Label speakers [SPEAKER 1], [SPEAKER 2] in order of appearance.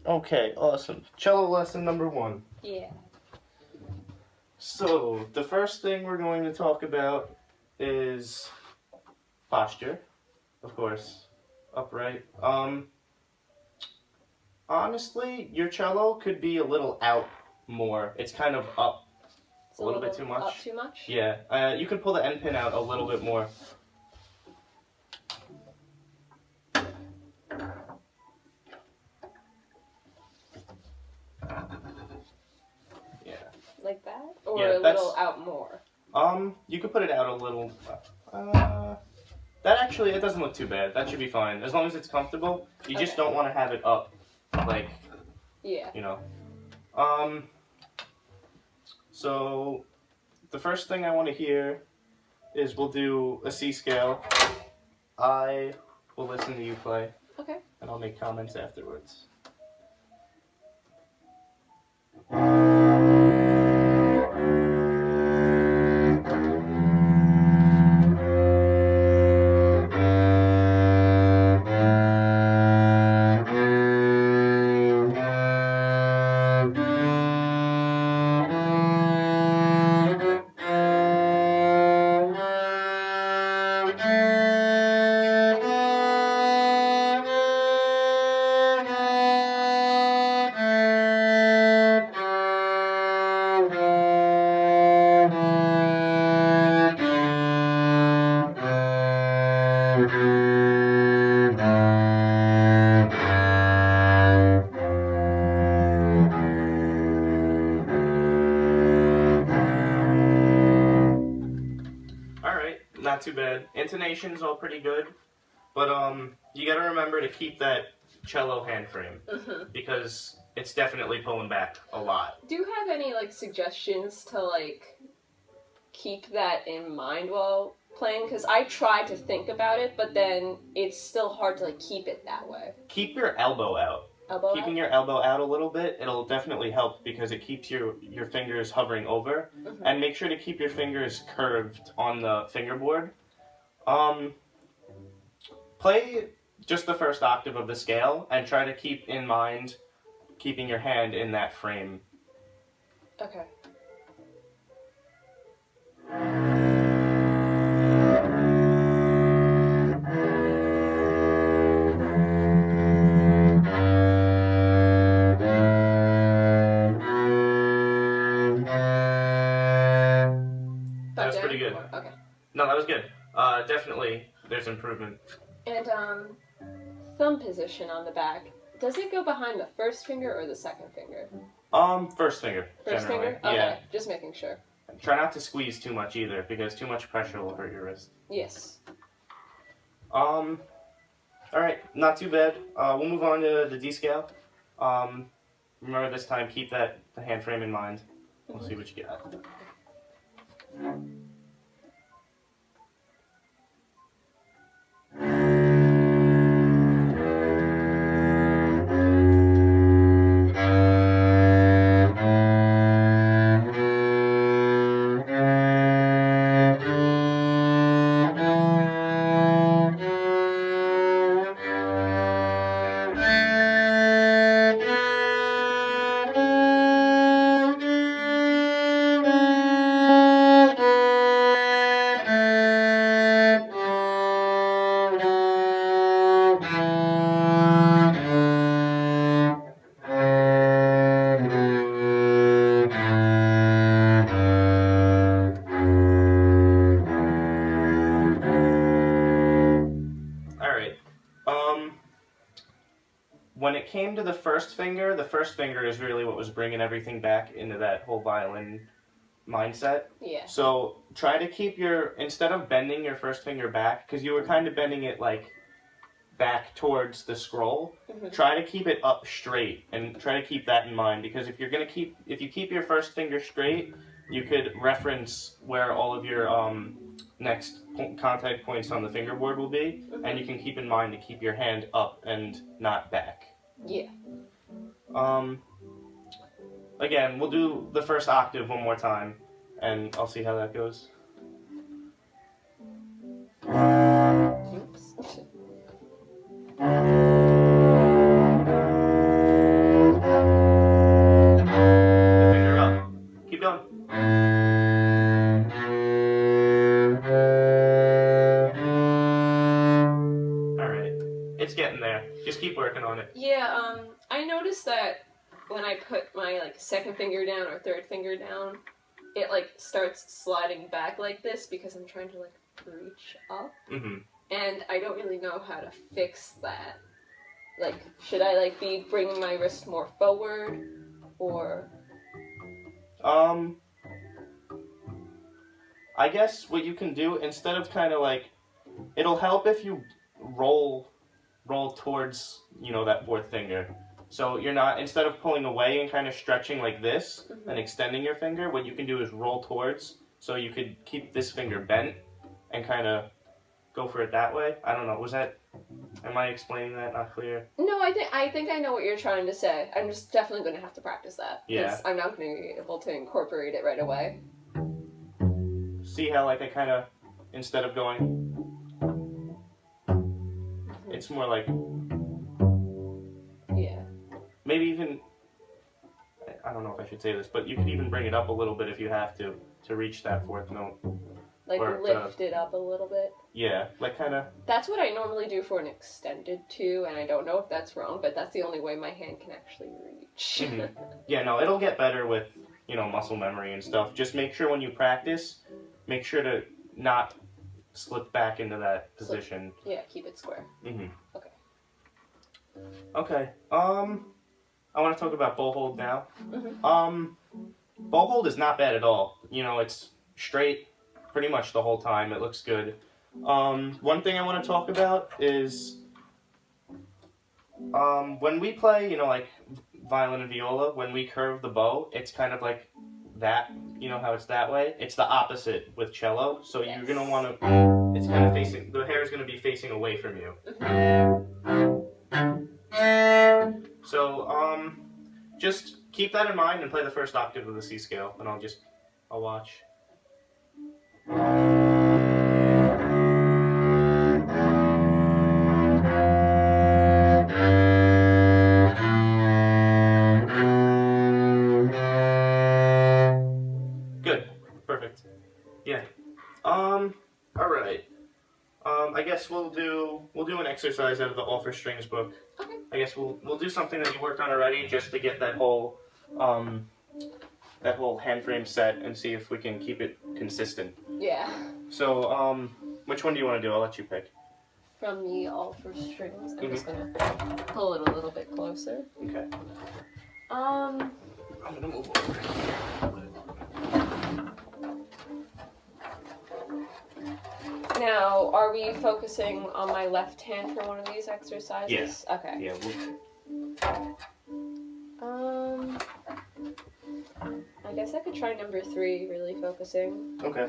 [SPEAKER 1] Okay, awesome. Cello lesson number 1.
[SPEAKER 2] Yeah.
[SPEAKER 1] So, the first thing we're going to talk about is posture, of course, upright. Honestly, your cello could be a little out more. It's kind of up
[SPEAKER 2] It's
[SPEAKER 1] a little bit too much.
[SPEAKER 2] Up too much?
[SPEAKER 1] Yeah, you could pull the end pin out a little bit more. Yeah.
[SPEAKER 2] Like that? Or
[SPEAKER 1] Yeah,
[SPEAKER 2] a little out more?
[SPEAKER 1] You could put it out a little. That actually, it doesn't look too bad. That should be fine. As long as it's comfortable. You just don't want to have it up, like,
[SPEAKER 2] yeah.
[SPEAKER 1] You know. So, the first thing I want to hear is we'll do a C scale. I will listen to you play.
[SPEAKER 2] Okay.
[SPEAKER 1] And I'll make comments afterwards. Not too bad. Intonation's all pretty good, but you gotta remember to keep that cello hand frame because it's definitely pulling back a lot.
[SPEAKER 2] Do you have any suggestions to keep that in mind while playing? Because I tried to think about it, but then it's still hard to keep it that way.
[SPEAKER 1] Keep your elbow out. Keeping your elbow out a little bit, it'll definitely help because it keeps your fingers hovering over. And make sure to keep your fingers curved on the fingerboard. Play just the first octave of the scale and try to keep in mind keeping your hand in that frame.
[SPEAKER 2] Okay.
[SPEAKER 1] That was pretty good.
[SPEAKER 2] Okay.
[SPEAKER 1] No, that was good. Definitely, there's improvement.
[SPEAKER 2] And thumb position on the back. Does it go behind the first finger or the second finger?
[SPEAKER 1] First finger.
[SPEAKER 2] First
[SPEAKER 1] generally.
[SPEAKER 2] finger? Okay,
[SPEAKER 1] yeah.
[SPEAKER 2] Just making sure.
[SPEAKER 1] Try not to squeeze too much either, because too much pressure will hurt your wrist.
[SPEAKER 2] Yes.
[SPEAKER 1] Alright, not too bad. We'll move on to the D scale. Remember this time, keep the hand frame in mind. We'll see what you got. When it came to the first finger is really what was bringing everything back into that whole violin mindset.
[SPEAKER 2] Yeah.
[SPEAKER 1] So try to keep instead of bending your first finger back, because you were kind of bending it back towards the scroll, try to keep it up straight and try to keep that in mind, because if you keep your first finger straight, you could reference where all of your next contact points on the fingerboard will be, and you can keep in mind to keep your hand up and not back.
[SPEAKER 2] Yeah.
[SPEAKER 1] Again, we'll do the first octave one more time, and I'll see how that goes. Oops.
[SPEAKER 2] Yeah, I noticed that when I put my like second finger down or third finger down, it like starts sliding back like this because I'm trying to like reach up.
[SPEAKER 1] Mm-hmm.
[SPEAKER 2] And I don't really know how to fix that. Like, should I like be bringing my wrist more forward, or?
[SPEAKER 1] I guess what you can do, instead of kind of like, it'll help if you roll towards, you know, that fourth finger. So you're not, instead of pulling away and kind of stretching like this and extending your finger, what you can do is roll towards, so you could keep this finger bent and kind of go for it that way. I don't know, am I explaining that not clear?
[SPEAKER 2] No, I think I know what you're trying to say. I'm just definitely going to have to practice that.
[SPEAKER 1] Yeah.
[SPEAKER 2] I'm not going to be able to incorporate it right away.
[SPEAKER 1] See how like I kind of, instead of going, it's more like,
[SPEAKER 2] yeah.
[SPEAKER 1] Maybe even, I don't know if I should say this, but you could even bring it up a little bit if you have to reach that fourth note.
[SPEAKER 2] Like lift it up a little bit.
[SPEAKER 1] Yeah, like kind of.
[SPEAKER 2] That's what I normally do for an extended two, and I don't know if that's wrong, but that's the only way my hand can actually reach.
[SPEAKER 1] Mm-hmm. Yeah, no, it'll get better with, you know, muscle memory and stuff. Just make sure when you practice, make sure to not slip back into that position.
[SPEAKER 2] Yeah, keep it square.
[SPEAKER 1] Mm-hmm.
[SPEAKER 2] Okay.
[SPEAKER 1] Okay. I want to talk about bow hold now.
[SPEAKER 2] Mm-hmm.
[SPEAKER 1] Bow hold is not bad at all. You know, it's straight pretty much the whole time. It looks good. One thing I want to talk about is when we play, you know, like violin and viola, when we curve the bow, it's kind of like that. You know how it's that way? It's the opposite with cello. So
[SPEAKER 2] yes.
[SPEAKER 1] You're going to want to, it's kind of facing, the hair is going to be facing away from you. So, just keep that in mind and play the first octave of the C scale, and I'll watch. Good. Perfect. Yeah. Alright. I guess we'll do an exercise out of the All for Strings book.
[SPEAKER 2] Okay.
[SPEAKER 1] I guess we'll do something that you worked on already, just to get that whole hand frame set and see if we can keep it consistent.
[SPEAKER 2] Yeah.
[SPEAKER 1] So, which one do you want to do? I'll let you pick.
[SPEAKER 2] From the All for Strings, I'm just gonna pull it a little bit closer.
[SPEAKER 1] Okay.
[SPEAKER 2] I'm
[SPEAKER 1] gonna move over.
[SPEAKER 2] Now, are we focusing on my left hand for one of these exercises?
[SPEAKER 1] Yes.
[SPEAKER 2] Okay.
[SPEAKER 1] Yeah.
[SPEAKER 2] I guess I could try number 3, really focusing.
[SPEAKER 1] Okay.